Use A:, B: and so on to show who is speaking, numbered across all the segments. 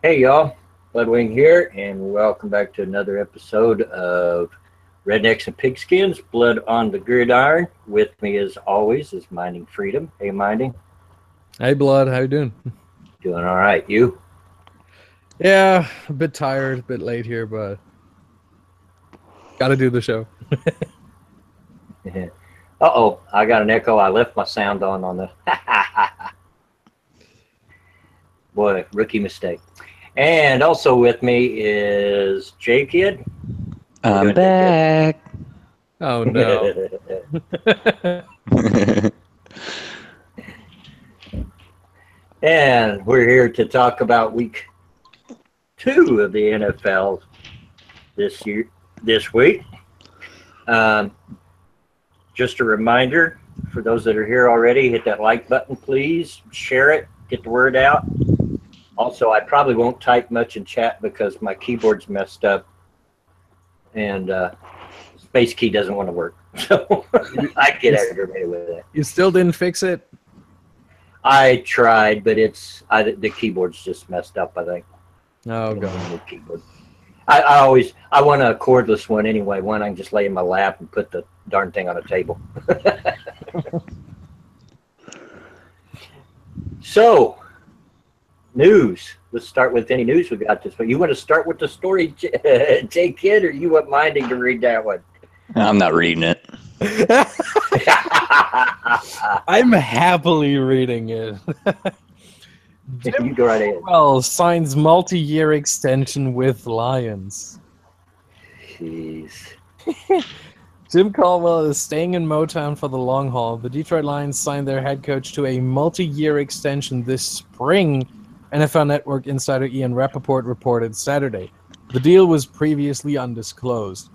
A: Hey y'all, Bloodwing here, and welcome back to another episode of Rednecks and Pigskins, Blood on the Gridiron. With me as always is Minding Freedom. Hey Minding.
B: Hey Blood, how you doing?
A: Doing all right, you?
B: Yeah, a bit tired, a bit late here, but gotta do the show.
A: Uh-oh, I got an echo. I left my sound on the... Boy, rookie mistake. And also with me is J-Kid.
C: I'm back.
B: Oh no.
A: And we're here to talk about week 2 of the NFL this week. Just a reminder for those that are here already, hit that like button, please. Share it, get the word out. Also, I probably won't type much in chat because my keyboard's messed up and space key doesn't want to work. So I get aggravated with that.
B: You still didn't fix it?
A: I tried, but the keyboard's just messed up, I think.
B: Oh god.
A: Keyboard. I want a cordless one anyway. One I can just lay in my lap and put the darn thing on a table. So, news. Let's start with any news we got this week. You want to start with the story, J Kid, or you want Minding to read that one?
C: I'm not reading it.
B: I'm happily reading it.
A: You go right ahead.
B: Well, signs multi-year extension with Lions.
A: Jeez.
B: Jim Caldwell is staying in Motown for the long haul. The Detroit Lions signed their head coach to a multi-year extension this spring, NFL Network insider Ian Rappaport reported Saturday. The deal was previously undisclosed.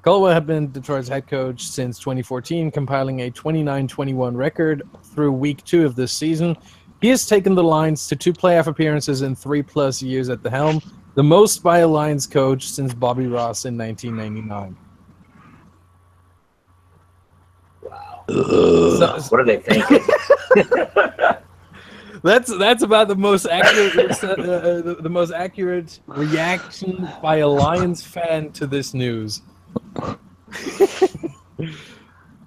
B: Caldwell had been Detroit's head coach since 2014, compiling a 29-21 record through week 2 of this season. He has taken the Lions to 2 playoff appearances in 3+ years at the helm, the most by a Lions coach since Bobby Ross in 1999.
A: Wow.
B: So,
A: What are they thinking?
B: That's about the most accurate the most accurate reaction by a Lions fan to this news.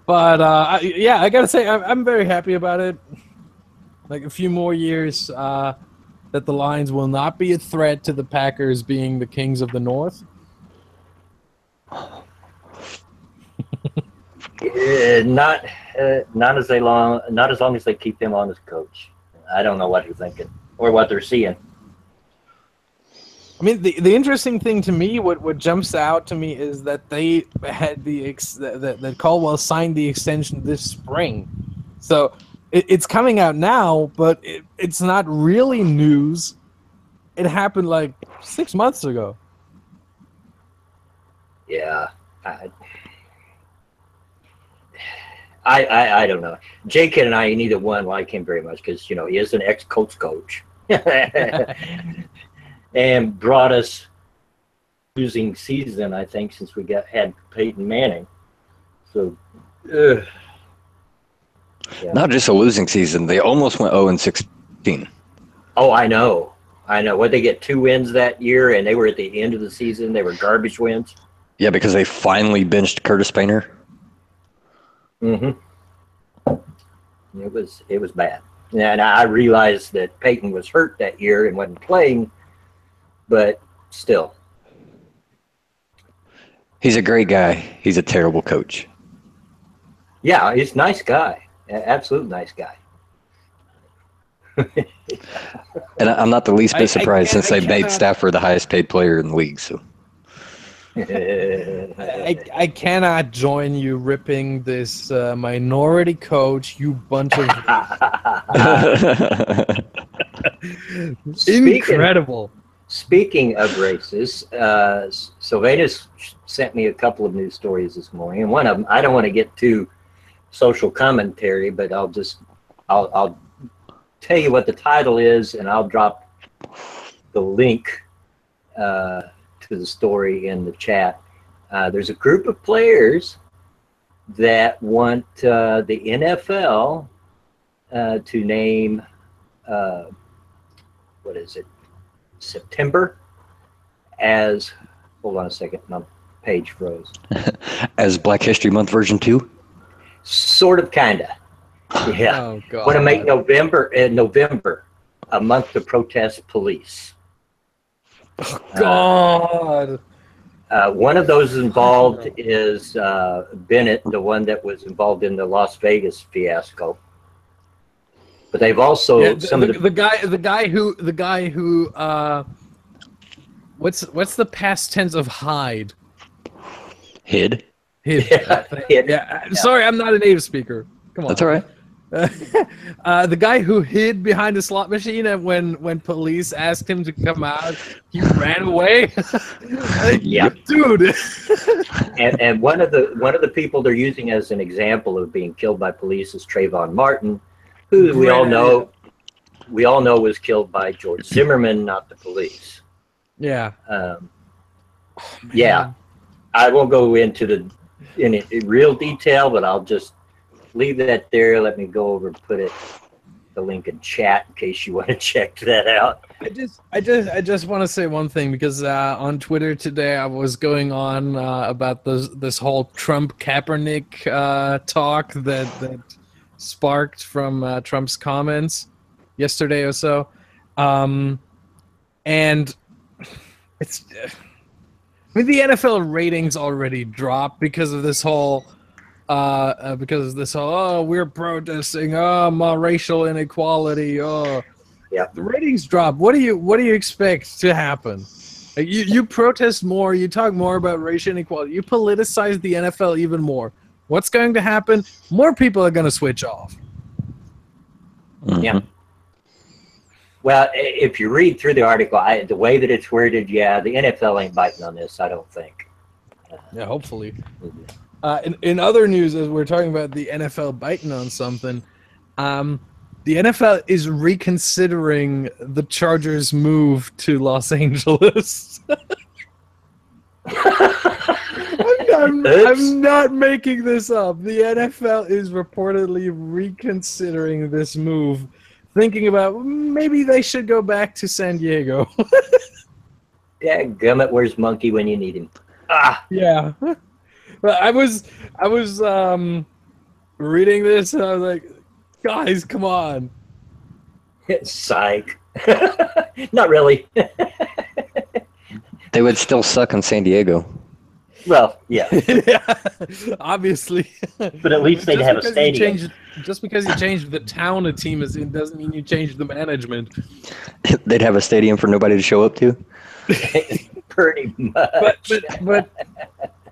B: But yeah, I gotta say I'm very happy about it. Like a few more years that the Lions will not be a threat to the Packers being the kings of the North.
A: Not as long as they keep him on as coach. I don't know what they're thinking or what they're seeing.
B: I mean, the interesting thing to me, what jumps out to me, is that they had that Caldwell signed the extension this spring. So it's coming out now, but it's not really news. It happened like 6 months ago.
A: Yeah. I don't know. Jake and I, neither one like him very much because, he is an ex-coach. And brought us losing season, I think, since we had Peyton Manning. So, yeah.
C: Not just a losing season. They almost went 0-16.
A: Oh, I know. What, they get 2 wins that year, and they were at the end of the season. They were garbage wins.
C: Yeah, because they finally benched Curtis Painter.
A: Mm-hmm. It was bad. And I realized that Peyton was hurt that year and wasn't playing, but still.
C: He's a great guy. He's a terrible coach.
A: Yeah, he's a nice guy. Absolute nice guy.
C: And I'm not the least bit surprised since they made Stafford the highest paid player in the league. So
B: I cannot join you ripping this minority coach, you bunch of incredible.
A: Speaking of races, Sylvanus sent me a couple of news stories this morning, and one of them, I don't want to get too social commentary, but I'll tell you what the title is, and I'll drop the link to the story in the chat. There's a group of players that want the NFL to name, what is it? September as, hold on a second, my page froze.
C: As Black History Month version 2?
A: Sort of, kinda. Yeah.
B: Oh God.
A: Want to make November a month to protest police.
B: God.
A: One of those involved is Bennett, the one that was involved in the Las Vegas fiasco. But they've also
B: the guy who what's the past tense of hide?
C: Hid.
B: Yeah. Sorry, I'm not a native speaker. Come on.
C: That's all right.
B: The guy who hid behind the slot machine, and when police asked him to come out, he ran away.
A: Yeah,
B: dude.
A: and one of the people they're using as an example of being killed by police is Trayvon Martin, who we all know was killed by George Zimmerman, not the police.
B: Yeah.
A: Yeah. I won't go into in real detail, but I'll just leave that there. Let me go over and put the link in chat in case you want to check that out.
B: I just want to say one thing, because on Twitter today I was going on about this whole Trump Kaepernick talk that sparked from Trump's comments yesterday or so, and it's. I mean, the NFL ratings already dropped because of this whole, oh, we're protesting, oh, my racial inequality, oh,
A: yeah.
B: The ratings drop. What do you expect to happen? Like, you protest more, you talk more about racial inequality, you politicize the NFL even more. What's going to happen? More people are going to switch off.
C: Mm-hmm.
A: Yeah. Well, if you read through the article, the way that it's worded, yeah, the NFL ain't biting on this, I don't think.
B: Yeah, hopefully. In other news, as we're talking about the NFL biting on something, the NFL is reconsidering the Chargers' move to Los Angeles. I'm not making this up. The NFL is reportedly reconsidering this move, thinking about maybe they should go back to San Diego.
A: Yeah, gummit, where's Monkey when you need him? Ah,
B: yeah. But I was reading this and I was like, guys, come on.
A: Psych. Not really.
C: They would still suck in San Diego.
A: Well, yeah.
B: Yeah, obviously.
A: But at least they'd have a stadium.
B: Just because you changed the town a team is in doesn't mean you changed the management.
C: They'd have a stadium for nobody to show up to.
A: Pretty much.
B: But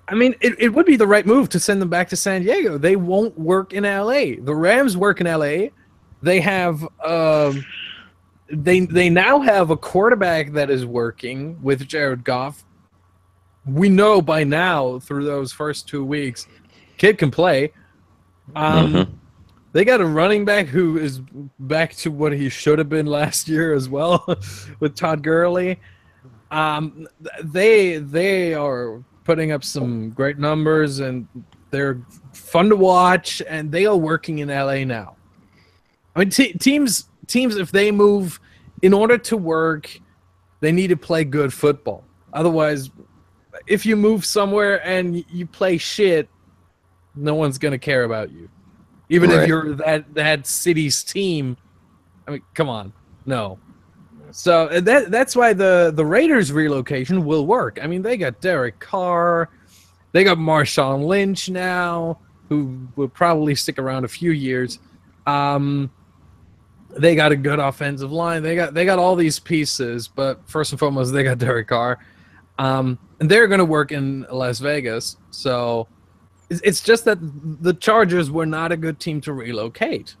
B: I mean, it would be the right move to send them back to San Diego. They won't work in LA. The Rams work in LA. They have they now have a quarterback that is working with Jared Goff. We know by now through those first 2 weeks, kid can play. They got a running back who is back to what he should have been last year as well, with Todd Gurley. They are putting up some great numbers, and they're fun to watch, and they are working in LA now. I mean, teams, if they move, in order to work, they need to play good football. Otherwise, if you move somewhere and you play shit, no one's going to care about you. Even if you're that city's team, I mean, come on. No. So that's why the Raiders relocation will work. I mean, they got Derek Carr. They got Marshawn Lynch now, who will probably stick around a few years. They got a good offensive line. They got all these pieces, but first and foremost, they got Derek Carr. And they're going to work in Las Vegas. So it's just that the Chargers were not a good team to relocate.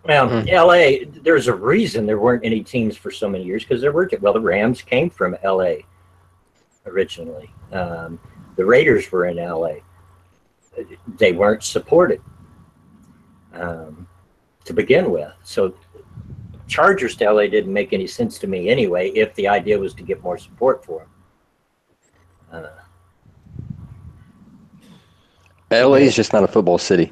A: Well, LA, there's a reason there weren't any teams for so many years, because there were, well, the Rams came from LA originally. The Raiders were in LA. They weren't supported to begin with. So Chargers to LA didn't make any sense to me anyway, if the idea was to get more support for them.
C: LA is just not a football city.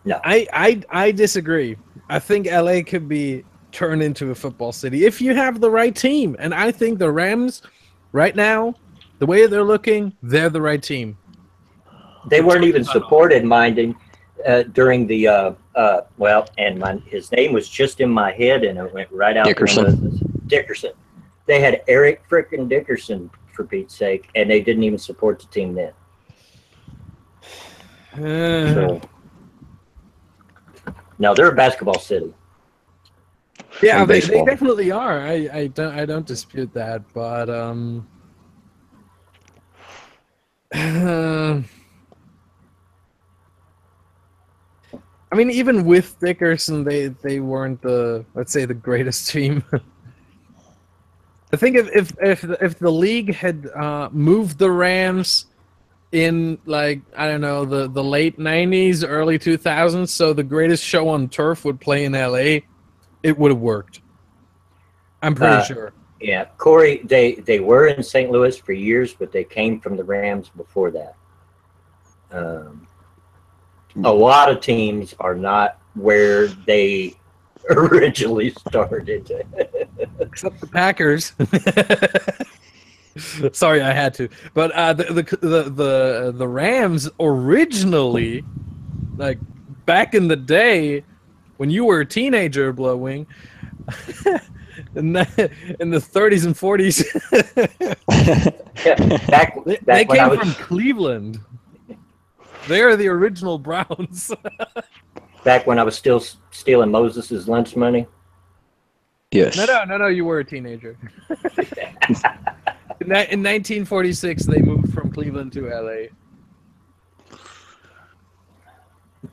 A: No.
B: I disagree. I think LA could be turn into a football city if you have the right team. And I think the Rams, right now, the way they're looking, they're the right team.
A: They weren't even supported, minding, during the his name was just in my head and it went right out. Dickerson. They had Eric frickin' Dickerson, for Pete's sake, and they didn't even support the team then. So, no, they're a basketball city.
B: Yeah, they definitely are. I don't dispute that, but I mean, even with Dickerson, they weren't the, let's say, the greatest team. I think if the league had moved the Rams in, like, I don't know, the late 90s, early 2000s, so the greatest show on turf would play in LA, it would have worked. I'm pretty sure.
A: Yeah, Corey, they were in St. Louis for years, but they came from the Rams before that. A lot of teams are not where they originally started.
B: Except the Packers. Sorry, I had to. But the Rams originally, like back in the day, when you were a teenager, Blowing, in the 30s and 40s, they came from Cleveland. They're the original Browns.
A: Back when I was still stealing Moses' lunch money.
C: Yes.
B: No. You were a teenager. In 1946, they moved from Cleveland to LA.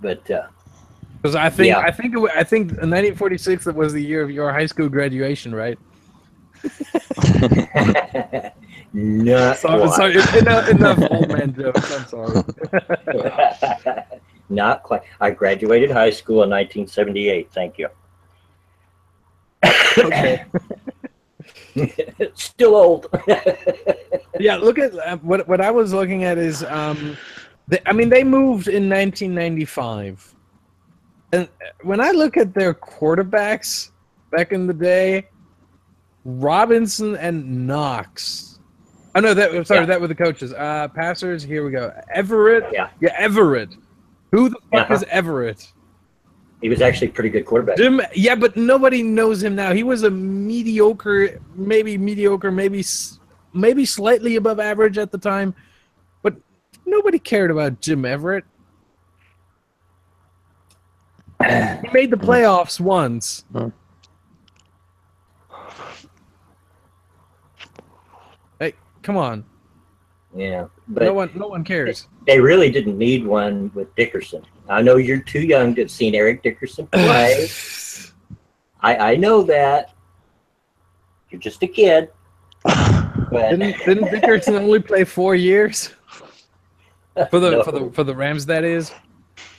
A: But
B: because I think in 1946 that was the year of your high school graduation, right? Sorry, enough old man jokes. I'm sorry.
A: Not quite. I graduated high school in 1978. Thank you.
B: Okay.
A: Still old.
B: Yeah, look at what I was looking at is they moved in 1995, and when I look at their quarterbacks back in the day, Robinson and Knox. Oh no, that were the coaches. Passers. Here we go. Everett. Yeah, Everett. Who the fuck is Everett?
A: He was actually a pretty good quarterback.
B: Yeah, but nobody knows him now. He was a mediocre, maybe slightly above average at the time, but nobody cared about Jim Everett. He made the playoffs once. Hey, come on.
A: Yeah, but
B: no one cares.
A: They really didn't need one with Dickerson. I know you're too young to have seen Eric Dickerson play. I know that. You're just a kid. But
B: didn't Dickerson only play 4 years? For the Rams, that is.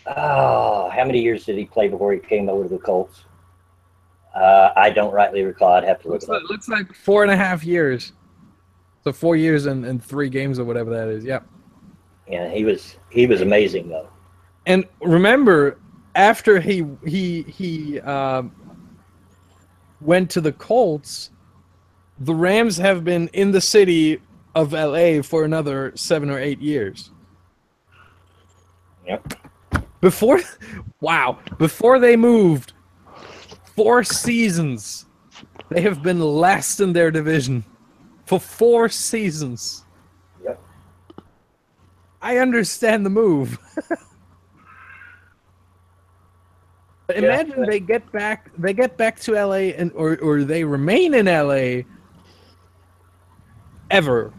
A: Oh, how many years did he play before he came over to the Colts? I don't rightly recall. I'd have to look it up.
B: Looks like 4.5 years. So 4 years and 3 games or whatever that is. Yeah.
A: Yeah, he was amazing though.
B: And remember, after he went to the Colts, the Rams have been in the city of LA for another 7 or 8 years.
A: Yep.
B: Before they moved, 4 seasons, they have been last in their division. For 4 seasons.
A: Yep.
B: I understand the move. Imagine they get back to LA or they remain in LA ever.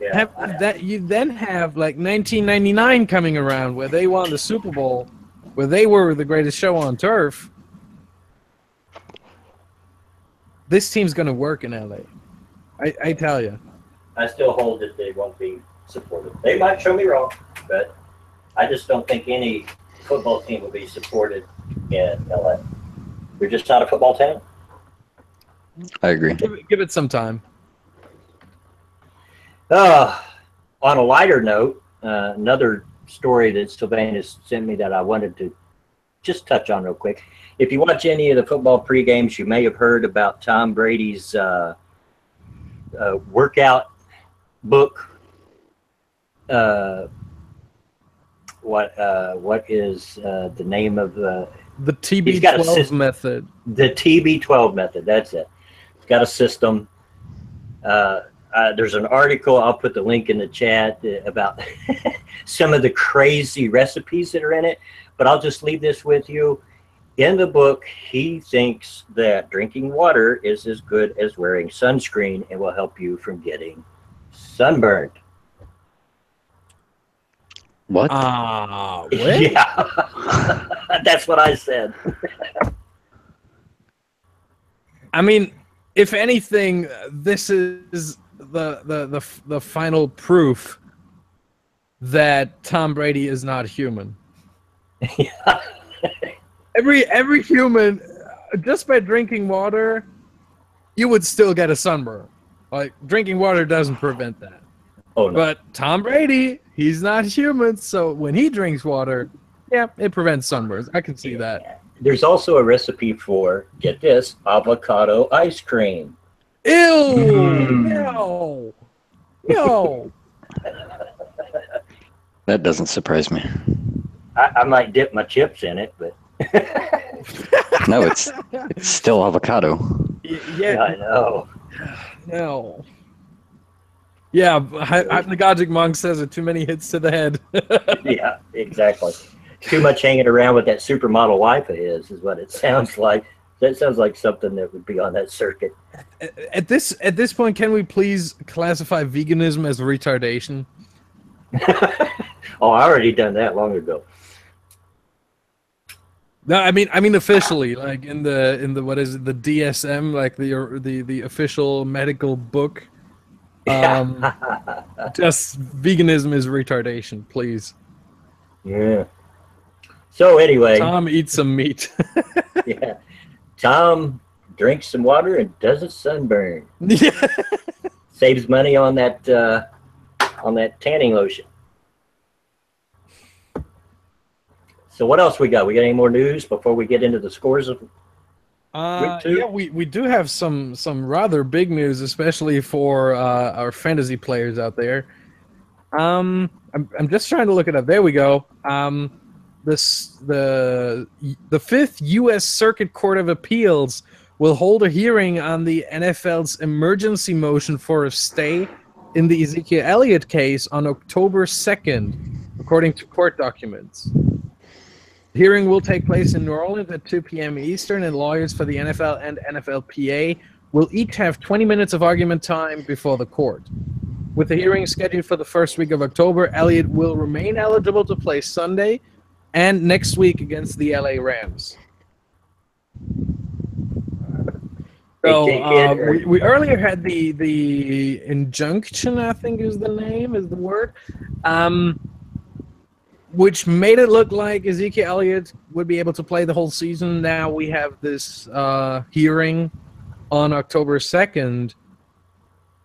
A: Yeah.
B: You then have like 1999 coming around where they won the Super Bowl, where they were the greatest show on turf. This team's going to work in LA. I tell you.
A: I still hold that they won't be supported. They might show me wrong, but I just don't think any football team will be supported in LA. We're just not a football town.
C: I agree.
B: Give it some time.
A: On a lighter note, another story that Sylvanus sent me that I wanted to just touch on real quick. If you watch any of the football pre-games, you may have heard about Tom Brady's workout book. What is the name of the
B: TB12 method?
A: The TB12 method. That's it. It's got a system. There's an article. I'll put the link in the chat about some of the crazy recipes that are in it. But I'll just leave this with you. In the book, he thinks that drinking water is as good as wearing sunscreen and will help you from getting sunburned.
C: What?
B: What?
A: Yeah, that's what I said.
B: I mean, if anything, this is the final proof that Tom Brady is not human.
A: Yeah.
B: Every human, just by drinking water, you would still get a sunburn. Like, drinking water doesn't prevent that.
A: Oh, no.
B: But Tom Brady, he's not human, so when he drinks water, yeah, it prevents sunburns. I can see that.
A: There's also a recipe for, get this, avocado ice cream.
B: Ew! No! No!
C: That doesn't surprise me.
A: I might dip my chips in it, but...
C: No, it's still avocado.
A: Yeah, I know.
B: No. Yeah, Hypnagogic Monk says it. Too many hits to the head.
A: Yeah, exactly. Too much hanging around with that supermodel wife of his is what it sounds like. That sounds like something that would be on that circuit.
B: At this point, can we please classify veganism as retardation?
A: Oh, I already done that long ago.
B: No, I mean officially, like in the what is it, the DSM, like the official medical book. Just veganism is retardation, please.
A: Yeah. So anyway,
B: Tom eats some meat.
A: yeah, Tom drinks some water and doesn't sunburn.
B: Yeah.
A: Saves money on that tanning lotion. So what else we got? We got any more news before we get into the scores of week 2?
B: Yeah, we do have some rather big news, especially for our fantasy players out there. I'm just trying to look it up. There we go. The 5th U.S. Circuit Court of Appeals will hold a hearing on the NFL's emergency motion for a stay in the Ezekiel Elliott case on October 2nd, according to court documents. The hearing will take place in New Orleans at 2 p.m. Eastern, and lawyers for the NFL and NFLPA will each have 20 minutes of argument time before the court. With the hearing scheduled for the first week of October, Elliott will remain eligible to play Sunday and next week against the LA Rams. So we earlier had the injunction, I think is the word, which made it look like Ezekiel Elliott would be able to play the whole season. Now we have this hearing on October 2nd,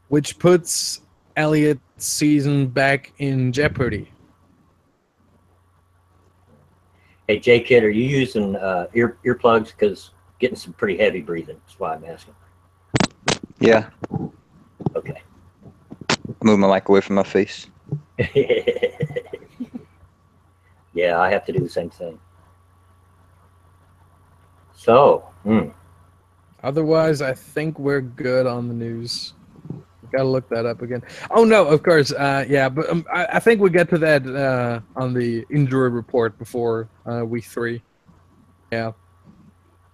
B: which puts Elliott's season back in jeopardy.
A: Hey, J-Kid, are you using earplugs? Because getting some pretty heavy breathing. That's why I'm asking.
C: Yeah.
A: Okay.
C: Move my mic away from my face.
A: Yeah, I have to do the same thing. So,
B: Otherwise, I think we're good on the news. Gotta look that up again. Oh no, of course, yeah, but I think we get to that on the injury report before week 3. Yeah.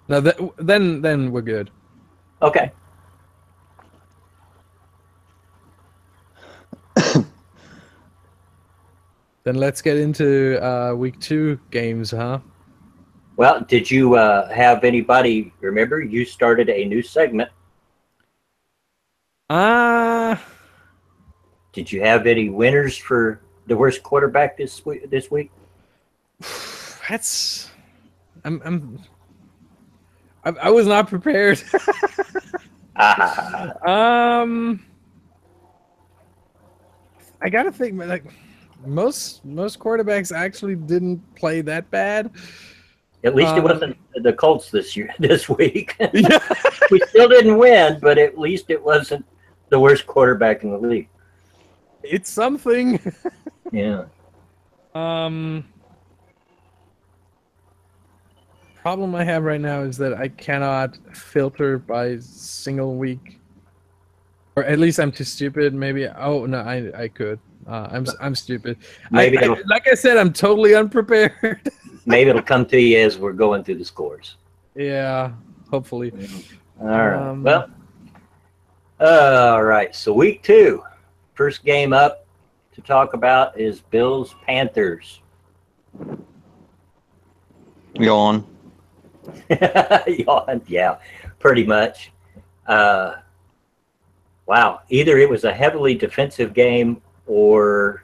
B: No, then we're good.
A: Okay.
B: Then let's get into week 2 games, huh?
A: Well, did you have anybody, remember, you started a new segment. Did you have any winners for the worst quarterback this week?
B: That's... I was not prepared. I gotta think, like, most quarterbacks actually didn't play that bad.
A: At least it wasn't the Colts this week.
B: Yeah.
A: We still didn't win, but at least it wasn't the worst quarterback in the league.
B: It's something.
A: Yeah.
B: Problem I have right now is that I cannot filter by single week, or at least I'm too stupid. Maybe. Oh no, I could. I'm stupid.
A: Maybe
B: like I said, I'm totally unprepared.
A: maybe it'll come to you as we're going through the scores.
B: Yeah, hopefully.
A: All right. All right. So week 2, first game up to talk about is Bills Panthers.
C: Yawn.
A: Yawn, yeah, pretty much. Wow. Either it was a heavily defensive game or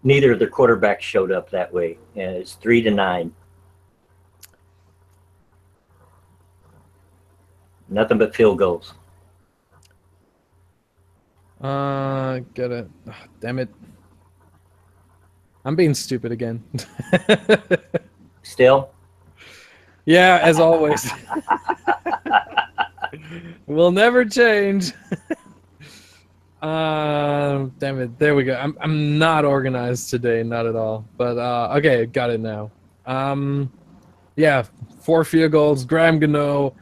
A: neither of the quarterbacks showed up that way. And it's 3-9. Nothing but field goals.
B: Got it. Oh, damn it. I'm being stupid again.
A: Still?
B: Yeah, as always. We'll never change. Damn it. There we go. I'm not organized today, not at all. But okay, got it now. Yeah, 4 field goals. Graham Gano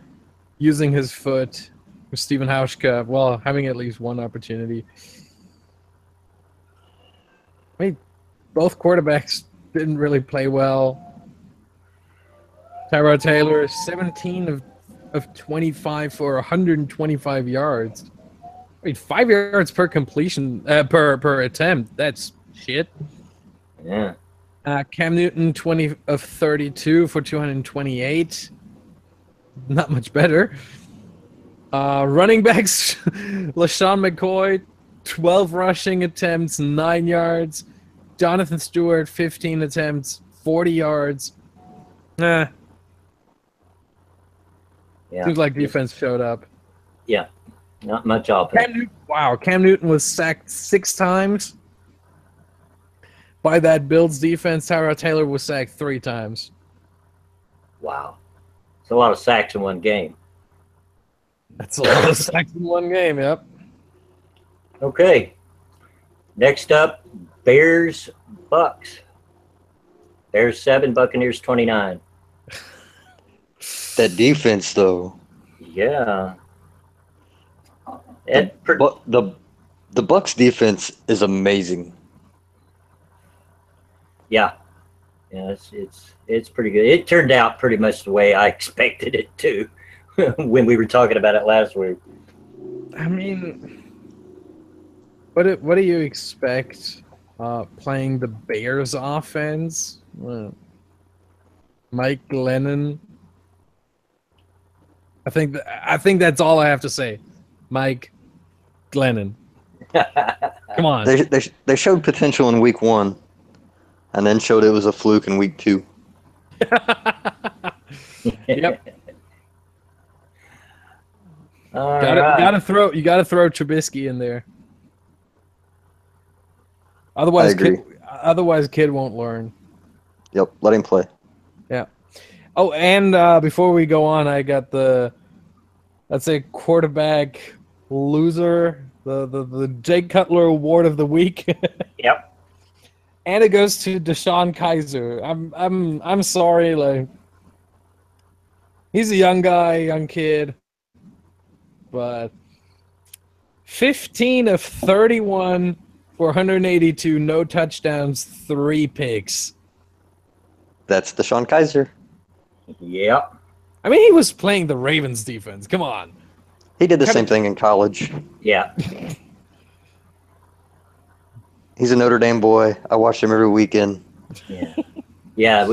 B: using his foot. Stephen Hauschka, well, having at least one opportunity. I mean, both quarterbacks didn't really play well. Tyrod Taylor, 17 of 25 for 125 yards. I mean, 5 yards per completion, per attempt. That's shit.
A: Yeah.
B: Cam Newton, 20 of 32 for 228. Not much better. Running backs, LaShawn McCoy, 12 rushing attempts, 9 yards. Jonathan Stewart, 15 attempts, 40 yards.
A: Yeah.
B: Seems like defense showed up.
A: Yeah. Not much offense.
B: Cam Newton was sacked 6 times. By that Bills defense, Tyrod Taylor was sacked 3 times.
A: Wow. It's a lot of sacks in one game.
B: That's a lot of sacks in one game, yep.
A: Okay. Next up, Bears Bucks. Bears 7, Buccaneers 29.
C: That defense, though.
A: Yeah.
C: But the Bucks defense is amazing.
A: Yeah. Yeah, it's pretty good. It turned out pretty much the way I expected it to when we were talking about it last week.
B: I mean, what do you expect playing the Bears offense? Mike Glennon. I think that's all I have to say. Mike Glennon. Come on.
C: They showed potential in week 1, and then showed it was a fluke in week 2.
B: Yep.
A: Right.
B: You gotta throw Trubisky in there. Otherwise, kid won't learn.
C: Yep, let him play.
B: Yeah. Oh, and before we go on, I got let's say quarterback loser, the Jake Cutler Award of the week.
A: Yep.
B: And it goes to Deshaun Kaiser. I'm sorry, like he's a young guy, young kid, but 15 of 31 for 182, no touchdowns, 3 picks.
C: That's Deshaun Kaiser.
A: Yep.
B: I mean, he was playing the Ravens defense. Come on.
C: He did the same thing in college.
A: Yeah.
C: He's a Notre Dame boy. I watch him every weekend.
A: Yeah. Yeah,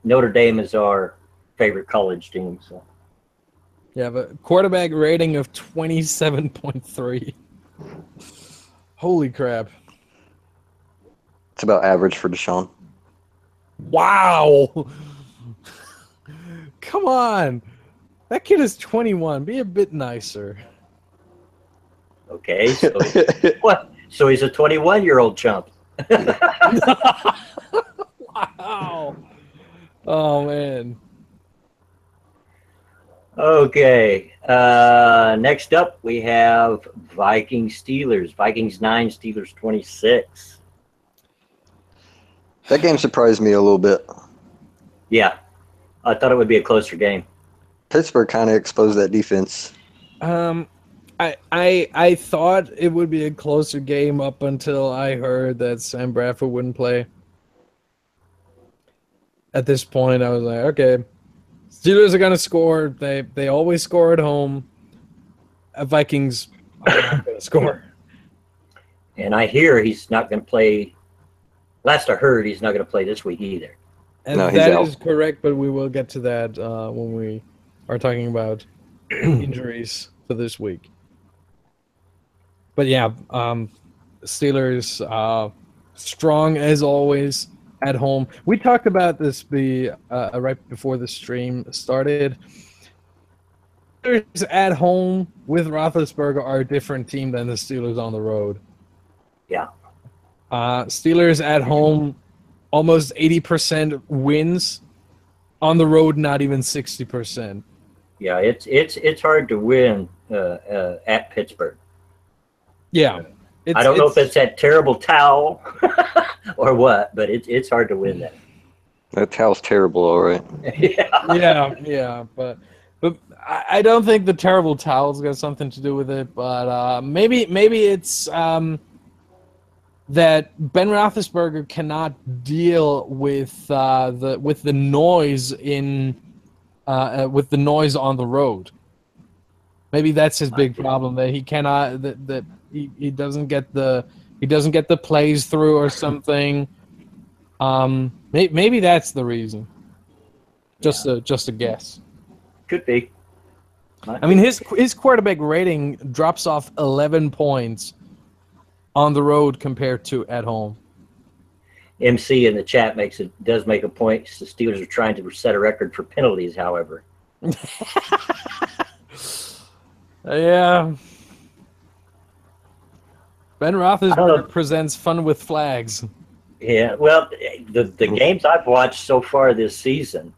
A: Notre Dame is our favorite college team. So.
B: Yeah, but quarterback rating of 27.3. Holy crap.
C: It's about average for Deshaun.
B: Wow. Come on. That kid is 21. Be a bit nicer.
A: Okay. So what? So he's a 21-year-old chump.
B: Wow. Oh man.
A: Okay. Next up, we have Vikings Steelers. Vikings 9, Steelers 26.
C: That game surprised me a little bit.
A: Yeah, I thought it would be a closer game.
C: Pittsburgh kind of exposed that defense.
B: I thought it would be a closer game up until I heard that Sam Bradford wouldn't play. At this point, I was like, okay, Steelers are gonna score. They always score at home. Vikings are not gonna score.
A: And I hear he's not going to play. Last I heard, he's not going to play this week either.
B: And
C: No, he's
B: that
C: out.
B: is correct, but we will get to that when we are talking about injuries for this week. But yeah, Steelers strong as always at home. We talked about this right before the stream started. Steelers at home with Roethlisberger are a different team than the Steelers on the road.
A: Yeah.
B: Steelers at home, almost 80% wins. On the road, not even 60%.
A: Yeah, it's hard to win at Pittsburgh.
B: Yeah.
A: I don't know if it's that terrible towel or what, but it's hard to win that.
C: That towel's terrible, all right.
B: Yeah, but I don't think the terrible towel's got something to do with it. But maybe it's that Ben Roethlisberger cannot deal with the noise with the noise on the road. Maybe that's his big problem, that he cannot that he doesn't get the plays through or something. Maybe that's the reason. Just a guess.
A: Could be.
B: I mean, his quarterback rating drops off 11 points on the road compared to at home.
A: MC in the chat does make a point. The Steelers are trying to set a record for penalties, however.
B: Yeah. Ben Roethlisberger presents fun with flags.
A: Yeah, well, the games I've watched so far this season,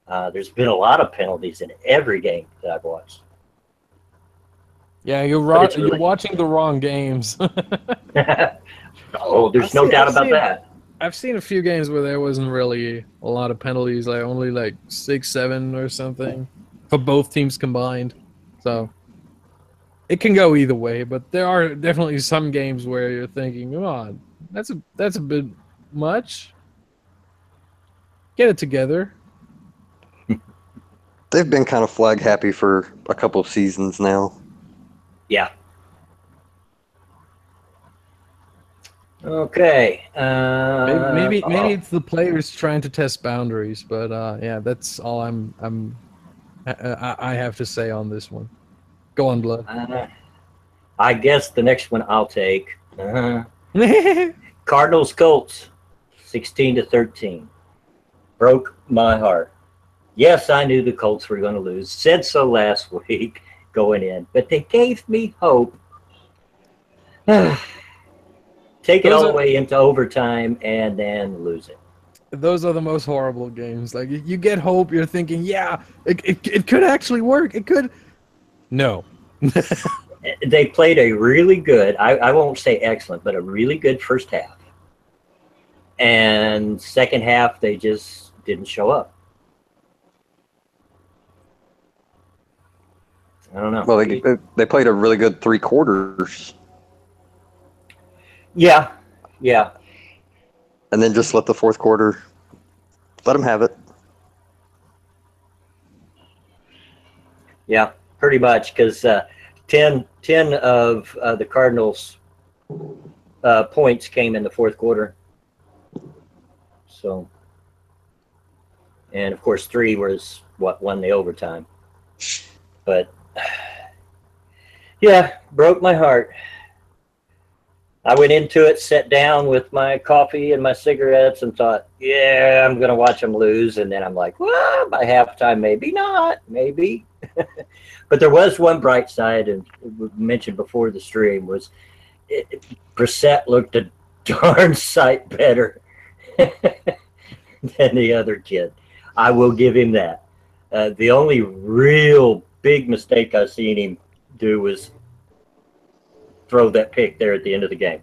A: there's been a lot of penalties in every game that I've watched.
B: Yeah, you're watching the wrong games.
A: Oh, there's no doubt about that.
B: I've seen a few games where there wasn't really a lot of penalties, like only like 6, 7 or something for both teams combined. So it can go either way, but there are definitely some games where you're thinking, "Come on, that's a bit much. Get it together."
C: They've been kind of flag happy for a couple of seasons now.
A: Yeah. Okay.
B: Maybe it's the players trying to test boundaries, but yeah, that's all I have to say on this one. Go on, Blood.
A: I guess the next one I'll take. Cardinals Colts, 16-13. Broke my heart. Yes, I knew the Colts were going to lose. Said so last week going in, but they gave me hope. Take it all the way into overtime and then lose it.
B: Those are the most horrible games. Like, you get hope, you're thinking, yeah, it could actually work. It could. No.
A: They played a really good, I won't say excellent, but a really good first half. And second half, they just didn't show up. I don't know.
C: Well, they played a really good 3 quarters.
A: Yeah.
C: And then just let the fourth quarter, let them have it.
A: Yeah, pretty much, because 10 of the Cardinals' points came in the fourth quarter. So, and of course, 3 was what won the overtime. But yeah, broke my heart. I went into it, sat down with my coffee and my cigarettes and thought, yeah, I'm going to watch them lose. And then I'm like, well, by halftime, maybe not, maybe. But there was one bright side, and we mentioned before the stream, was Brissett looked a darn sight better. than the other kid. I will give him that. The only real big mistake I've seen him do was throw that pick there at the end of the game.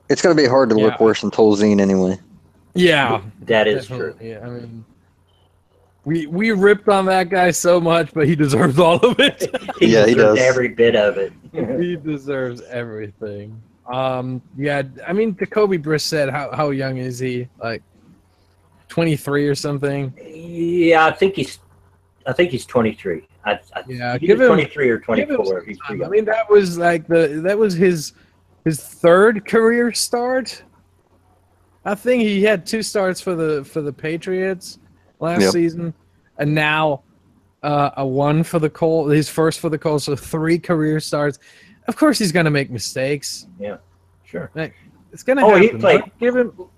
C: It's going to be hard to look worse than Tolzien anyway.
B: Yeah,
A: that is true.
B: Yeah, I mean, we ripped on that guy so much, but he deserves all of it.
A: He deserves every bit of it.
B: He deserves everything. Yeah, I mean, Jacoby Brissett, how young is he? Like 23 or something?
A: Yeah, I think he's 23. Give him 23 or 24. He's pretty young.
B: I mean, that was his third career start. I think he had 2 starts for the Patriots last season, and now a 1 for the Colts. His first for the Colts, so 3 career starts. Of course, he's going to make mistakes.
A: Yeah, sure.
B: It's going to happen.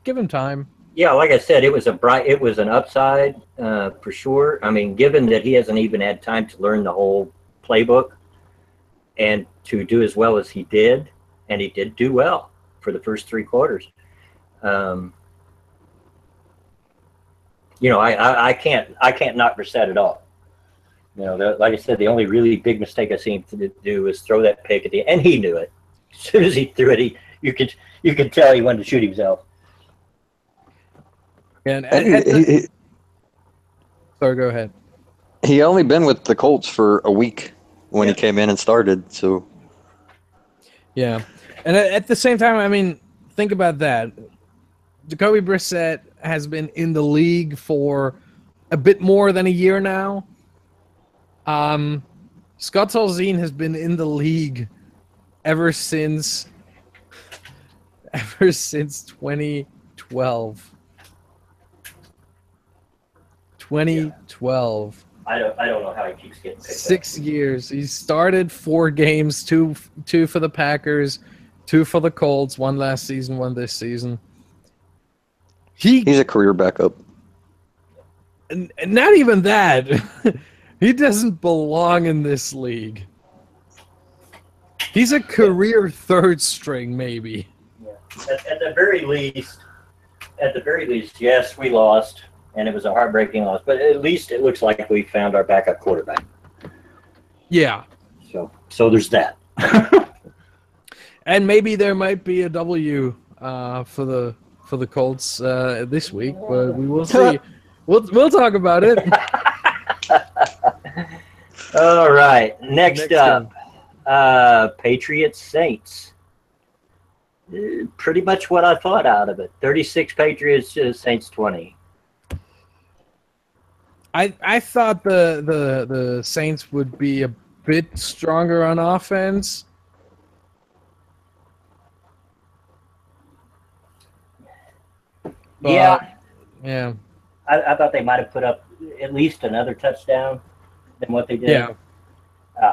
B: Give him time.
A: Yeah, like I said, it was an upside for sure. I mean, given that he hasn't even had time to learn the whole playbook and to do as well as he did, and he did do well for the first 3 quarters. I can't knock Brissett at all. Like I said, the only really big mistake I seen him do was throw that pick at the end, and he knew it. As soon as he threw it, you could tell he wanted to shoot himself.
B: Sorry, go ahead.
C: He only been with the Colts for a week when he came in and started. So,
B: yeah, and at the same time, I mean, think about that. Jacoby Brissett has been in the league for a bit more than a year now. Scott Tolzien has been in the league ever since 2012. 2012.
A: I don't know how he keeps getting picked
B: 6 years. He started 4 games, two for the Packers, 2 for the Colts, 1 last season, 1 this season. He's
C: a career backup.
B: And not even that. He doesn't belong in this league. He's a career 3rd string, maybe.
A: Yeah. At the very least, yes, we lost, and it was a heartbreaking loss. But at least it looks like we found our backup quarterback.
B: Yeah.
A: So there's that.
B: And maybe there might be a W for the Colts this week, but we will see. We'll talk about it.
A: All right. Next up, Patriots Saints. Pretty much what I thought out of it. 36 Patriots, Saints 20.
B: I thought the Saints would be a bit stronger on offense.
A: Yeah.
B: I
A: thought they might have put up at least another touchdown than what they did.
B: Yeah.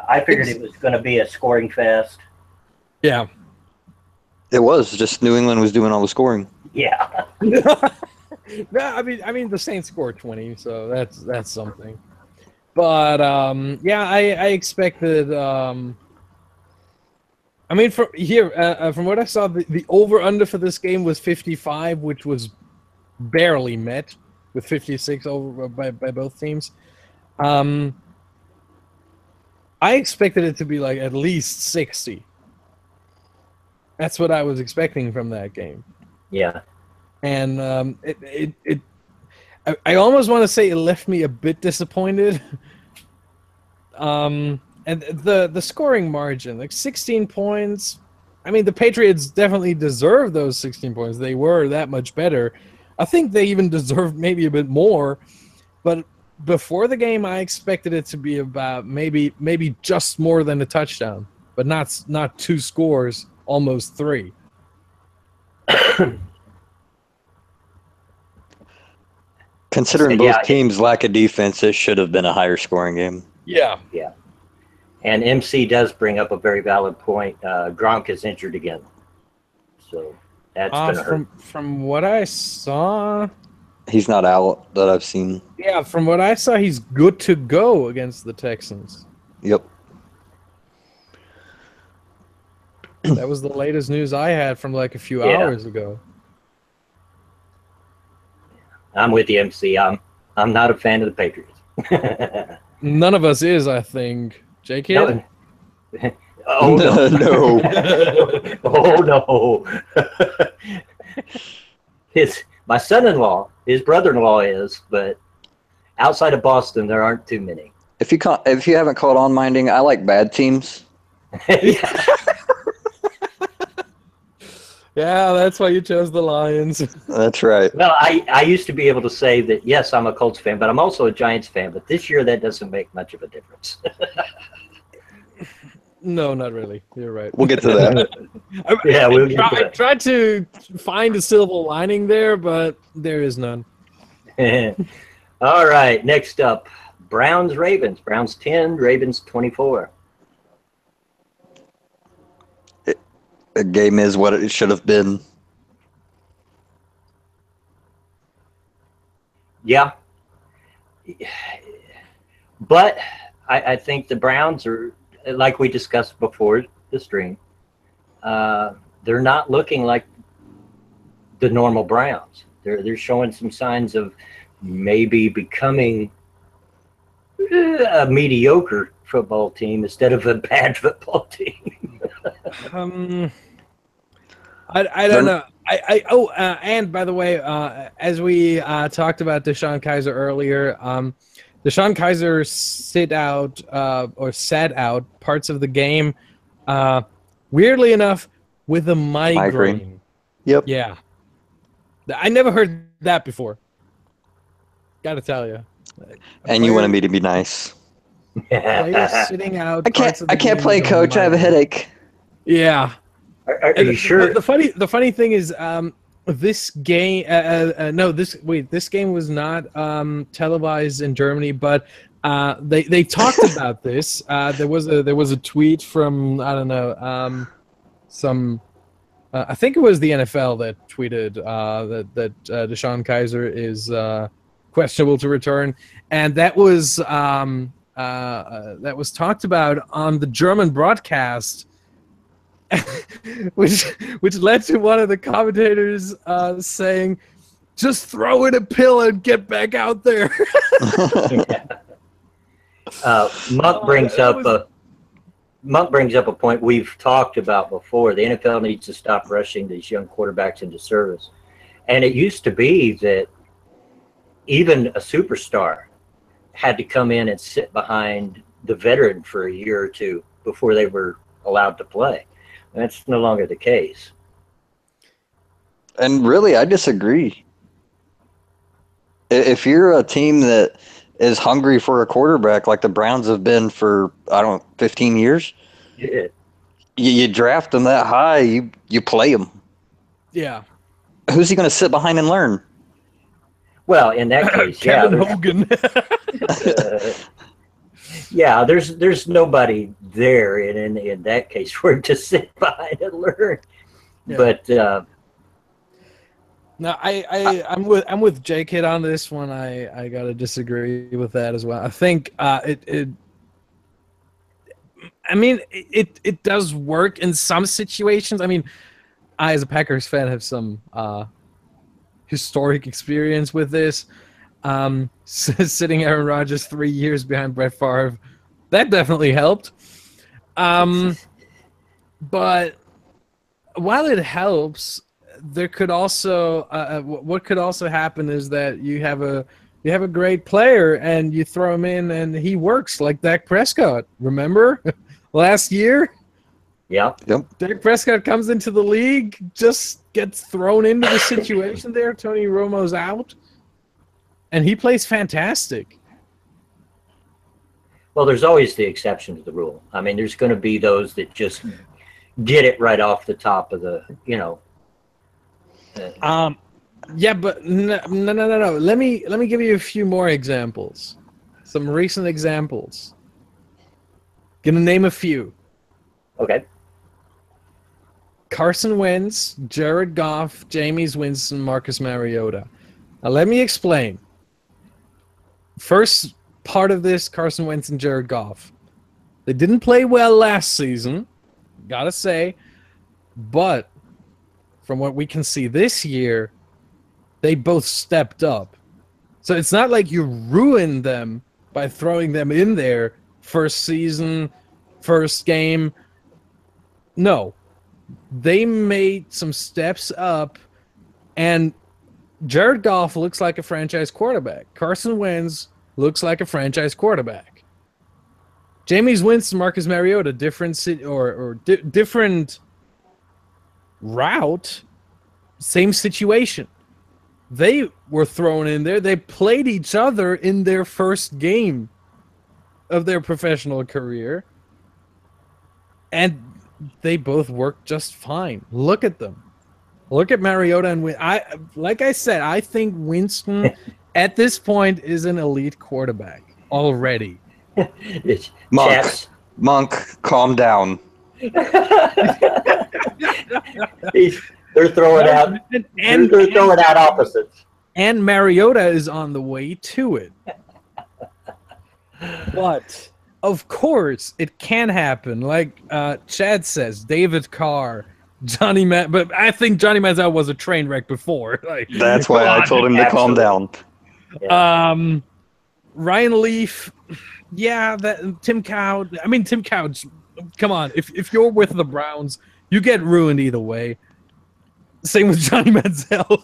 A: I figured it was going to be a scoring fest.
B: Yeah.
C: It was just New England was doing all the scoring.
A: Yeah.
B: No, I mean the Saints scored 20, so that's something. But I expected. I mean, from what I saw, the over/under for this game was 55, which was barely met with 56 over by both teams. I expected it to be like at least 60. That's what I was expecting from that game.
A: Yeah.
B: And I almost want to say it left me a bit disappointed. And the scoring margin, like 16 points. I mean, the Patriots definitely deserve those 16 points. They were that much better. I think they even deserved maybe a bit more. But before the game, I expected it to be about maybe just more than a touchdown, but not 2 scores, almost 3.
C: Considering both teams lack a defense, this should have been a higher scoring game.
B: Yeah.
A: Yeah. And MC does bring up a very valid point. Gronk is injured again. So that's going to hurt.
B: From what I saw...
C: He's not out that I've seen.
B: Yeah, from what I saw, he's good to go against the Texans.
C: Yep.
B: That was the latest news I had from like a few
A: Yeah.
B: hours ago.
A: I'm with you, MC. I'm not a fan of the Patriots.
B: None of us is, I think. J-Kid?
A: No. Oh no.
C: No.
A: Oh no. My son-in-law, his brother-in-law is, but outside of Boston, there aren't too many.
C: If you haven't caught on, minding, I like bad teams.
A: Yeah.
B: Yeah, that's why you chose the Lions.
C: That's right.
A: Well, I used to be able to say that, yes, I'm a Colts fan, but I'm also a Giants fan. But this year, that doesn't make much of a difference.
B: No, not really. You're right.
C: We'll get to that.
A: Yeah, we'll get to
B: I
A: that.
B: tried to find a silver lining there, but there is none.
A: All right, next up, Browns-Ravens. Browns 10, Ravens 24.
C: The game is what it should have been.
A: Yeah. But I think the Browns are, like we discussed before the stream, they're not looking like the normal Browns. They're showing some signs of maybe becoming a mediocre football team instead of a bad football team.
B: I don't know. And by the way, as we talked about Deshaun Kaiser earlier, Deshaun Kaiser sat out parts of the game, weirdly enough, with a migraine.
C: Yep.
B: Yeah. I never heard that before. Gotta tell you.
C: And you wanted me to be nice.
B: Player sitting out.
C: I can't play, coach. I have a headache.
B: Yeah.
A: Are you sure?
B: The funny thing is, this game. This game was not televised in Germany, but they talked about this. There was a tweet from, I don't know, I think it was the NFL that tweeted that Deshaun Kaiser is questionable to return, and that was talked about on the German broadcast. which led to one of the commentators saying, "Just throw in a pill and get back out there."
A: Monk brings up a point we've talked about before. The NFL needs to stop rushing these young quarterbacks into service, and it used to be that even a superstar had to come in and sit behind the veteran for a year or two before they were allowed to play. That's no longer the case.
C: And really, I disagree. If you're a team that is hungry for a quarterback like the Browns have been for, 15 years,
A: Yeah.
C: you draft them that high, you play them.
B: Yeah.
C: Who's he going to sit behind and learn?
A: Well, in that case,
B: Kevin Hogan.
A: Yeah, there's nobody there in that case for him to sit behind and learn. Yeah. But
B: no, I'm with J-Kid on this one. I gotta disagree with that as well. I think it does work in some situations. I mean, I as a Packers fan have some historic experience with this. Sitting Aaron Rodgers 3 years behind Brett Favre, that definitely helped. But while it helps, there could also what could also happen is that you have a great player and you throw him in and he works like Dak Prescott. Remember last year?
A: Yeah.
C: Yep.
B: Dak Prescott comes into the league, just gets thrown into the situation there. Tony Romo's out. And he plays fantastic.
A: Well, there's always the exception to the rule. I mean, there's going to be those that just get it right off the top of the,
B: Yeah, but no. Let me give you a few more examples. Some recent examples. Gonna name a few.
A: Okay.
B: Carson Wentz, Jared Goff, Jameis Winston, Marcus Mariota. Now let me explain. First part of this, Carson Wentz and Jared Goff. They didn't play well last season, gotta say, But from what we can see this year, they both stepped up. So it's not like you ruined them by throwing them in there first season, first game. No. They made some steps up, and Jared Goff looks like a franchise quarterback. Carson Wentz looks like a franchise quarterback. Jameis Winston, Marcus Mariota, different route, same situation. They were thrown in there. They played each other in their first game of their professional career, and they both worked just fine. Look at them. Look at Mariota and like I said, I think Winston at this point is an elite quarterback already.
C: Monk, calm down.
A: They're throwing out they're throwing out opposites.
B: And Mariota is on the way to it. But of course it can happen. Like Chad says, David Carr, Johnny but I think Johnny Manziel was a train wreck before. Like,
C: that's why I told him to calm down.
A: Yeah.
B: Ryan Leaf, yeah, Tim Cowd. I mean, Tim Cowd, come on. If you're with the Browns, you get ruined either way. Same with Johnny Manziel.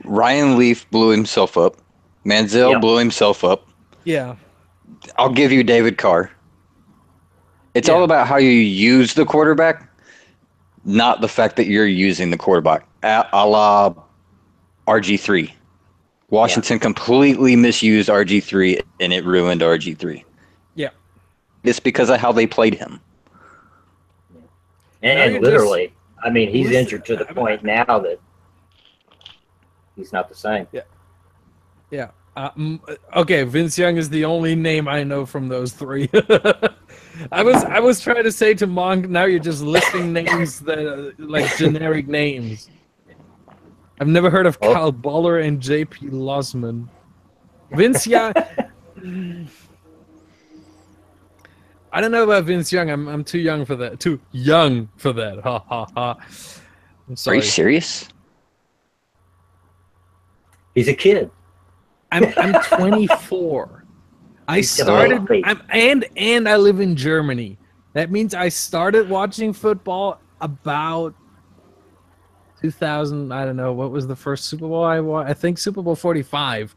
C: Ryan Leaf blew himself up. Manziel blew himself up.
B: Yeah.
C: I'll give you David Carr. It's all about how you use the quarterback, not the fact that you're using the quarterback. A la RG3. Washington completely misused RG3, and it ruined RG3.
B: Yeah.
C: It's because of how they played him.
A: And literally, I mean, he's injured to the point now that he's not the same.
B: Yeah. Yeah. Okay, Vince Young is the only name I know from those three. I was trying to say to Monk, now you're just listing names that are like generic names. I've never heard of Kyle Buller and J.P. Losman. Vince Young. I don't know about Vince Young. I'm too young for that. Too young for that. Ha ha ha. I'm sorry.
C: Are you serious?
A: He's a kid.
B: I'm 24. I started and I live in Germany. That means I started watching football about 2000. I don't know what was the first Super Bowl I watched. I think Super Bowl 45.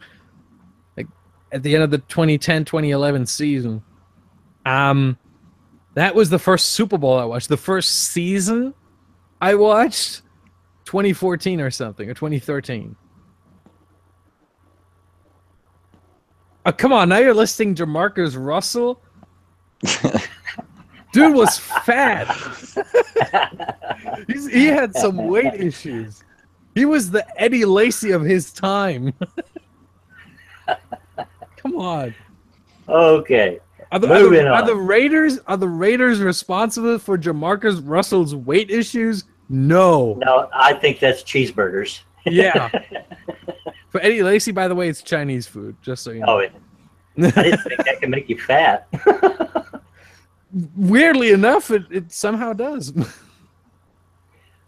B: Like at the end of the 2010-2011 season. That was the first Super Bowl I watched. The first season I watched 2014 or something, or 2013. Oh, come on, now you're listing Jamarcus Russell? Dude was fat. He had some weight issues. He was the Eddie Lacy of his time. Come on.
A: Okay.
B: Are the Raiders responsible for Jamarcus Russell's weight issues? No.
A: No, I think that's cheeseburgers.
B: Yeah. For Eddie Lacy, by the way, it's Chinese food, just so you know.
A: Oh, I didn't think that can make you fat.
B: Weirdly enough, it somehow does.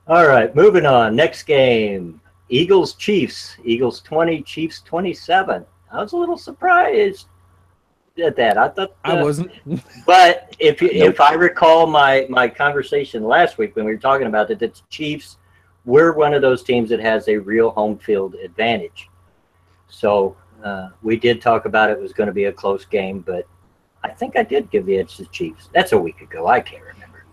A: All right, moving on. Next game, Eagles-Chiefs. Eagles 20, Chiefs 27. I was a little surprised at that. I thought
B: I wasn't.
A: But if I recall my conversation last week when we were talking about that, the Chiefs were one of those teams that has a real home field advantage. So we did talk about it was going to be a close game, but I think I did give the edge to the Chiefs. That's a week ago. I can't remember.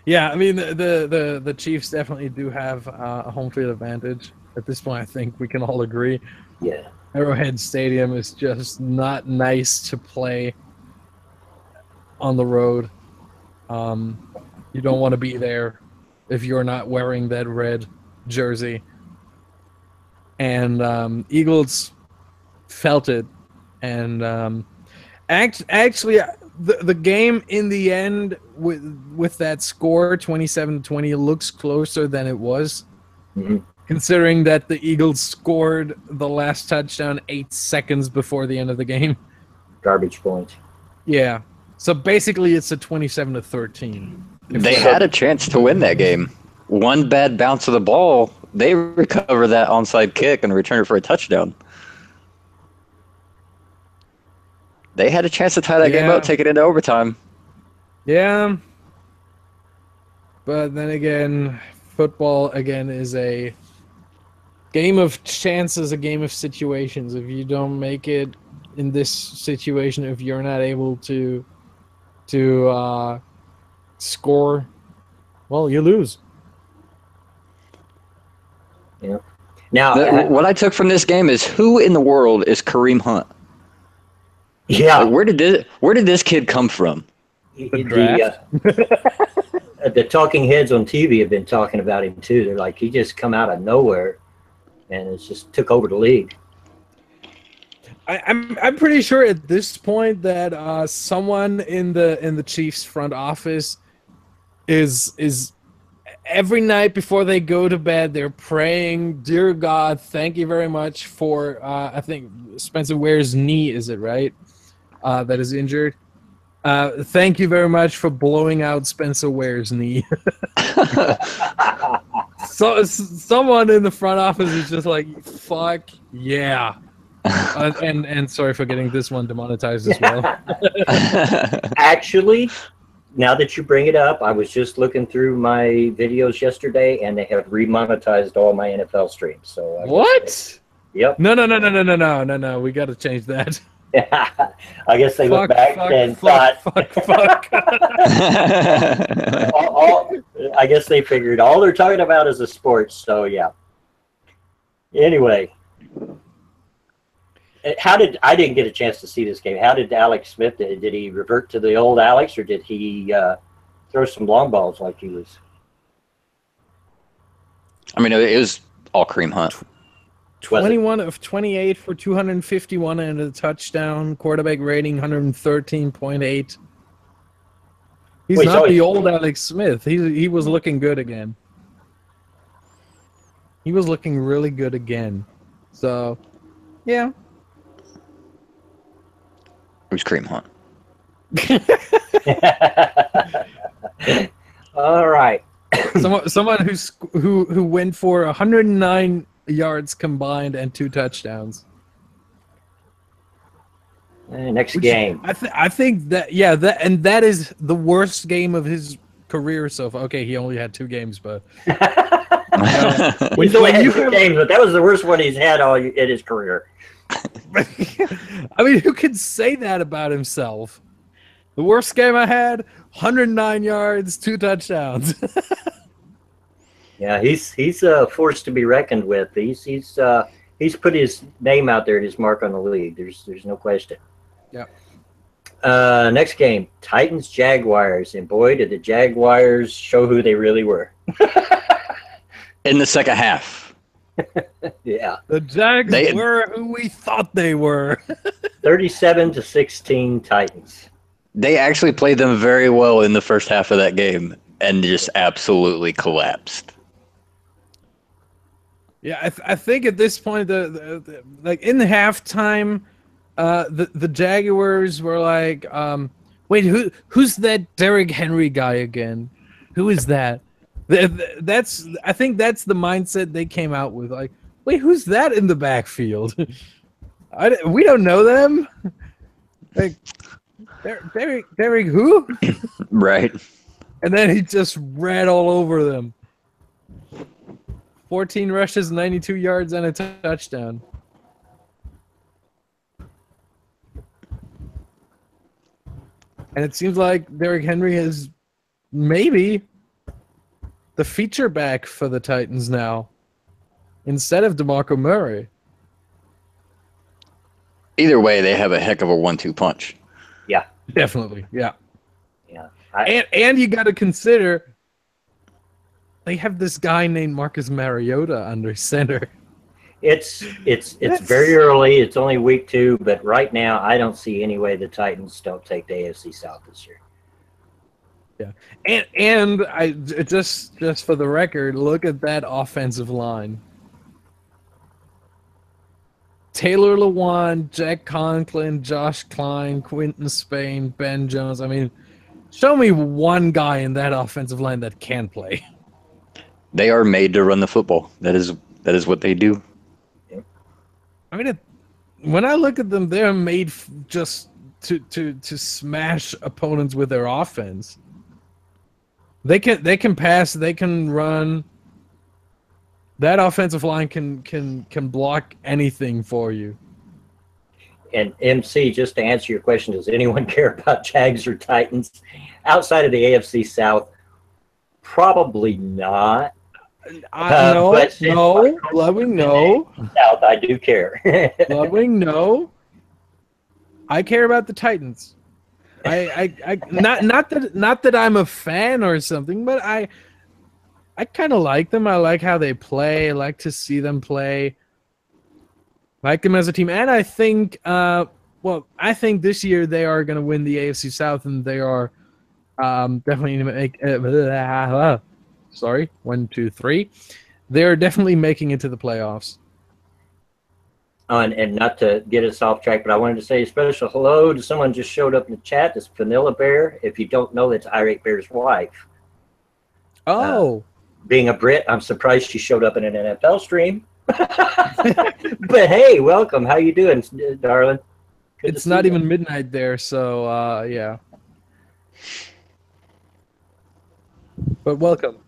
B: Yeah, I mean the Chiefs definitely do have a home field advantage. At this point, I think we can all agree.
A: Yeah.
B: Arrowhead Stadium is just not nice to play on the road. You don't want to be there if you're not wearing that red jersey. And Eagles felt it. And actually, the game in the end with that score, 27-20, looks closer than it was.
A: Mm-hmm.
B: Considering that the Eagles scored the last touchdown 8 seconds before the end of the game.
A: Garbage points.
B: Yeah. So basically, it's a 27-13.
C: They had a chance to win that game. One bad bounce of the ball, they recover that onside kick and return it for a touchdown. They had a chance to tie that game up, take it into overtime.
B: Yeah. But then again, football, again, is a game of chances, a game of situations. If you don't make it in this situation, if you're not able to score, well, you lose.
A: Yeah. Now,
C: what I took from this game is, who in the world is Kareem Hunt?
A: Yeah.
C: Like, where did this kid come from?
A: The talking heads on TV have been talking about him too. They're like, he just come out of nowhere, and it's just took over the league.
B: I'm pretty sure at this point that someone in the Chiefs front office is every night before they go to bed, they're praying, "Dear God, thank you very much for I think Spencer Ware's knee, is it right? That is injured. Thank you very much for blowing out Spencer Ware's knee." So someone in the front office is just like, "Fuck yeah." And sorry for getting this one demonetized as well.
A: Actually, now that you bring it up, I was just looking through my videos yesterday, and they have remonetized all my NFL streams. So
B: what?
A: Yep.
B: No. We got to change that.
A: I guess they looked back and thought. I guess they figured all they're talking about is the sports. So yeah. Anyway, I didn't get a chance to see this game. How did Alex Smith? Did he revert to the old Alex, or did he throw some long balls like he was?
C: I mean, it was all Kareem Hunt.
B: 21 of 28 for 251 and a touchdown. Quarterback rating 113.8. He's not the old Alex Smith. He was looking good again. He was looking really good again. So, yeah.
C: Who's Kareem Hunt?
A: All right.
B: Someone who went for 109 yards combined and 2 touchdowns.
A: Next game.
B: I think that is the worst game of his career so far. Okay, he only had 2 games, but
A: He's only had 2 games, but that was the worst one he's had all in his career.
B: I mean, who could say that about himself? The worst game I had, 109 yards, 2 touchdowns.
A: Yeah, he's a force to be reckoned with. He's put his name out there and his mark on the league. There's no question.
B: Yeah.
A: Next game, Titans Jaguars, and boy, did the Jaguars show who they really were.
C: In the second half.
A: Yeah.
B: The Jags were who we thought they were.
A: 37-16 Titans.
C: They actually played them very well in the first half of that game and just absolutely collapsed.
B: Yeah, I think at this point, like in the halftime, the Jaguars were like, wait, who's that Derrick Henry guy again? Who is that? I think that's the mindset they came out with. Like, wait, who's that in the backfield? We don't know them. Like, Derrick who?
C: Right.
B: And then he just ran all over them. 14 rushes, 92 yards, and a touchdown. And it seems like Derrick Henry is maybe the feature back for the Titans now, instead of DeMarco Murray.
C: Either way, they have a heck of a 1-2 punch.
A: Yeah.
B: Definitely, yeah.
A: Yeah.
B: And you got to consider they have this guy named Marcus Mariota under center.
A: It's very early. It's only week 2, but right now I don't see any way the Titans don't take the AFC South this year.
B: Yeah, and I just for the record, look at that offensive line. Taylor Lewan, Jack Conklin, Josh Klein, Quinton Spain, Ben Jones. I mean, show me one guy in that offensive line that can play.
C: They are made to run the football. That is what they do.
B: I mean, when I look at them, they're made just to smash opponents with their offense. They can pass, they can run. That offensive line can block anything for you.
A: And MC, just to answer your question, does anyone care about Jags or Titans outside of the AFC South? Probably not.
B: No, Bloodwing, no.
A: South, I do care.
B: Bloodwing, no. I care about the Titans. I not that I'm a fan or something, but I kind of like them. I like how they play. I like to see them play. Like them as a team, and I think, I think this year they are going to win the AFC South, and they are definitely going to make. Sorry, 1, 2, 3. They're definitely making it to the playoffs.
A: And not to get us off track, but I wanted to say a special hello to someone just showed up in the chat. It's Vanilla Bear. If you don't know, that's Irate Bear's wife.
B: Oh.
A: Being a Brit, I'm surprised she showed up in an NFL stream. But hey, welcome. How you doing, darling? Good
B: it's not even midnight there, so yeah. But welcome.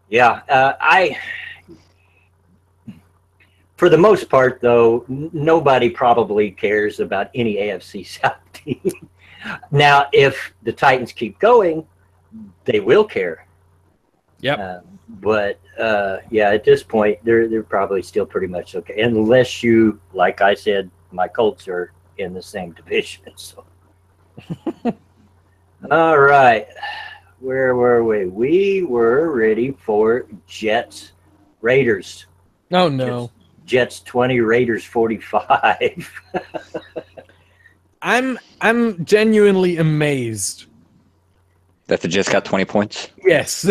A: Yeah, for the most part, though, nobody probably cares about any AFC South team. Now, if the Titans keep going, they will care.
B: Yep.
A: But yeah, at this point, they're probably still pretty much okay, unless you, like I said, my Colts are in the same division. So, all right, where were we? We were ready for Jets, Raiders.
B: Oh no.
A: Jets 20, Raiders 45.
B: I'm genuinely amazed
C: that the Jets got 20 points.
B: Yes.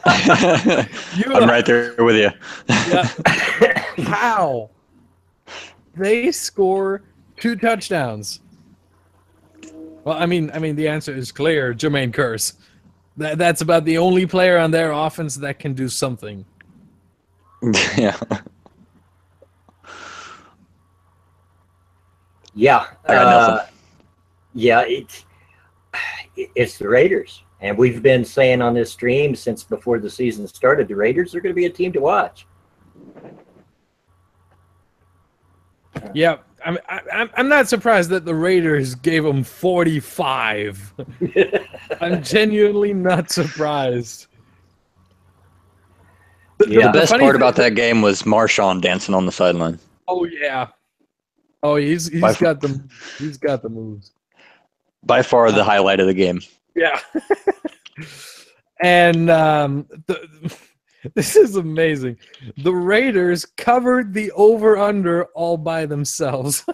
C: I'm right there with you.
B: Yeah. How? They score 2 touchdowns. Well, I mean, the answer is clear. Jermaine Kearse. That's about the only player on their offense that can do something.
C: Yeah.
A: Yeah.
C: I got nothing.
A: Yeah, it's the Raiders. And we've been saying on this stream since before the season started, the Raiders are going to be a team to watch.
B: Yeah, I'm not surprised that the Raiders gave them 45. I'm genuinely not surprised.
C: The best part about that game was Marshawn dancing on the sideline.
B: Oh yeah. Oh, he's got the moves.
C: By far the highlight of the game.
B: Yeah. And this is amazing. The Raiders covered the over-under all by themselves.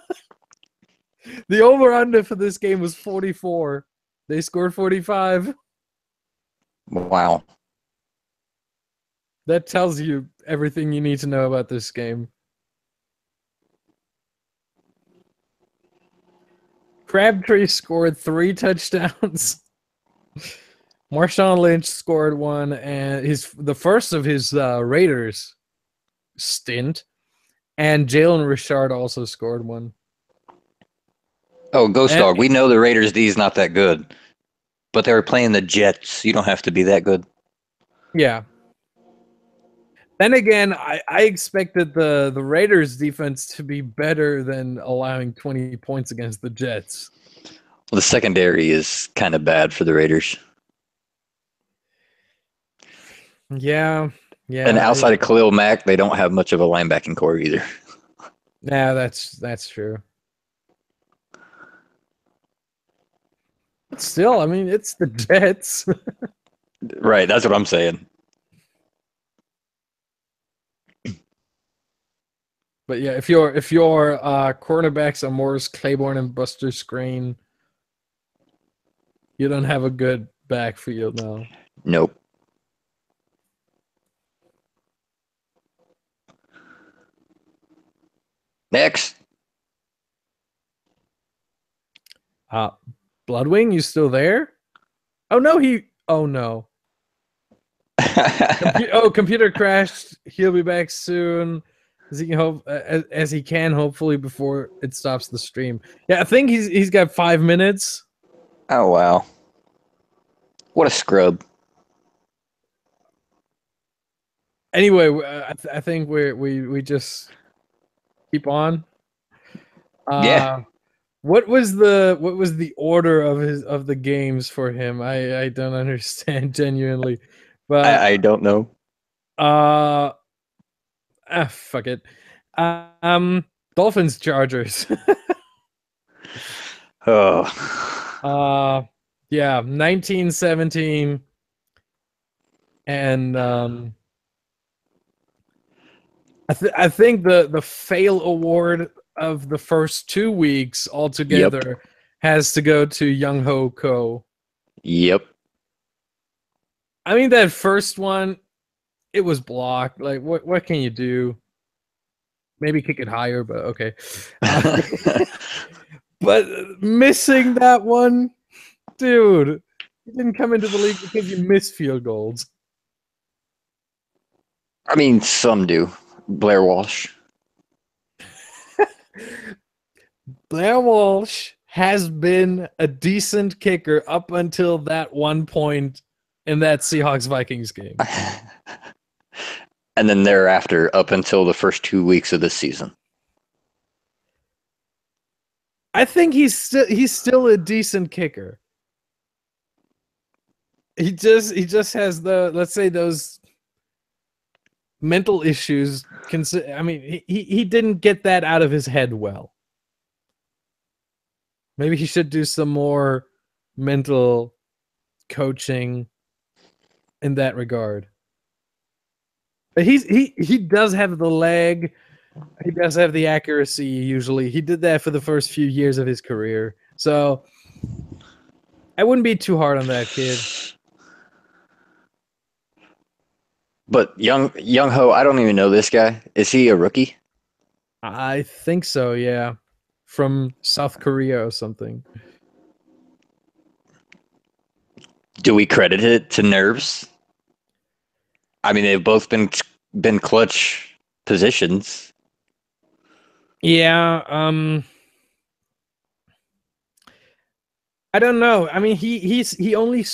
B: The over-under for this game was 44. They scored 45.
C: Wow.
B: That tells you everything you need to know about this game. Crabtree scored 3 touchdowns. Marshawn Lynch scored 1, and the first of his Raiders stint. And Jalen Richard also scored 1.
C: Oh, Ghost Dog. We know the Raiders D is not that good, but they were playing the Jets. You don't have to be that good.
B: Yeah. Then again, I expected the Raiders defense to be better than allowing 20 points against the Jets.
C: Well, the secondary is kind of bad for the Raiders.
B: Yeah.
C: And outside of Khalil Mack, they don't have much of a linebacking core either.
B: Yeah, that's true. But still, I mean, it's the Jets.
C: Right, that's what I'm saying.
B: But yeah, if your cornerbacks are Morris Claiborne and Buster Screen, you don't have a good backfield now.
C: Nope. Next.
B: Bloodwing, you still there? Oh no, oh no. Computer crashed. He'll be back soon, as he can as he can, hopefully, before it stops the stream. Yeah, I think he's got 5 minutes.
C: Oh wow, what a scrub.
B: Anyway, I think we just keep on.
C: Yeah.
B: What was the order of the games for him? I don't understand genuinely, but
C: I don't know.
B: Fuck it. Dolphins Chargers.
C: Oh.
B: Yeah, 1917, and I think the fail award of the first 2 weeks altogether has to go to Young Ho Ko.
C: Yep.
B: I mean, that first one, it was blocked. Like, what can you do? Maybe kick it higher, but okay. But missing that one, dude, you didn't come into the league because you missed field goals.
C: I mean, some do. Blair Walsh.
B: Blair Walsh has been a decent kicker up until that one point in that Seahawks-Vikings game.
C: And then thereafter, up until the first 2 weeks of the season.
B: I think he's still a decent kicker. He just has let's say those mental issues. I mean, he didn't get that out of his head well. Maybe he should do some more mental coaching in that regard. But he does have the leg. He does have the accuracy usually. He did that for the first few years of his career. So I wouldn't be too hard on that kid.
C: But Young Ho, I don't even know this guy. Is he a rookie?
B: I think so, yeah. From South Korea or something.
C: Do we credit it to nerves? I mean, they've both been clutch positions.
B: Yeah, I don't know. I mean, he only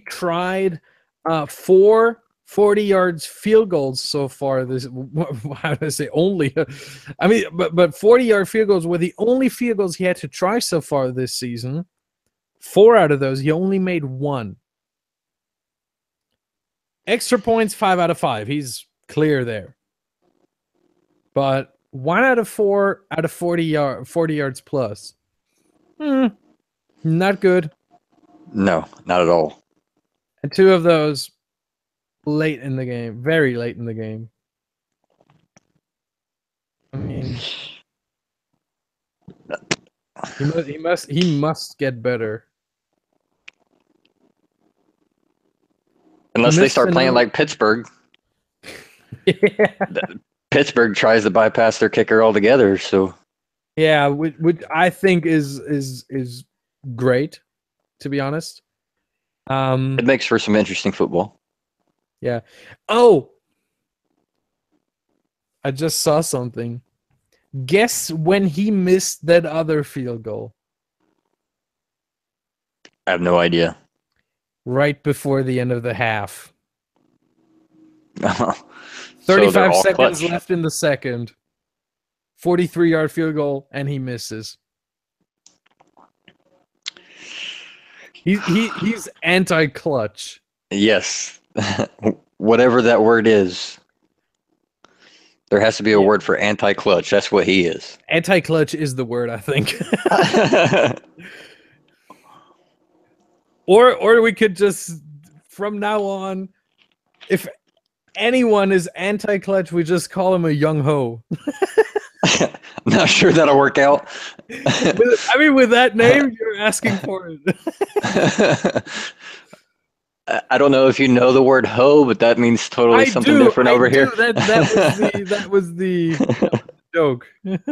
B: tried 4 40-yard field goals so far. How do I say only? I mean, but 40-yard field goals were the only field goals he had to try so far this season. 4 out of those, he only made 1. Extra points, 5 out of 5. He's clear there. But 1 out of 4 out of 40 yards plus. Not good.
C: No, not at all.
B: And 2 of those late in the game, very late in the game. I mean, he must get better.
C: Unless they start playing like Pittsburgh.
B: Yeah.
C: Pittsburgh tries to bypass their kicker altogether. So
B: yeah, which I think is great, to be honest.
C: it makes for some interesting football.
B: Yeah. Oh, I just saw something. Guess when he missed that other field goal?
C: I have no idea.
B: Right before the end of the half.
C: 35
B: 35 seconds left in the second. 43-yard field goal, and he misses. He's anti-clutch.
C: Yes. Whatever that word is. There has to be a word for anti-clutch. That's what he is.
B: Anti-clutch is the word, I think. Or we could just, from now on, if anyone is anti-clutch, we just call him a young ho.
C: I'm not sure that'll work out.
B: I mean, with that name, you're asking for it.
C: I don't know if you know the word hoe, but that means totally something different over here.
B: That was the joke.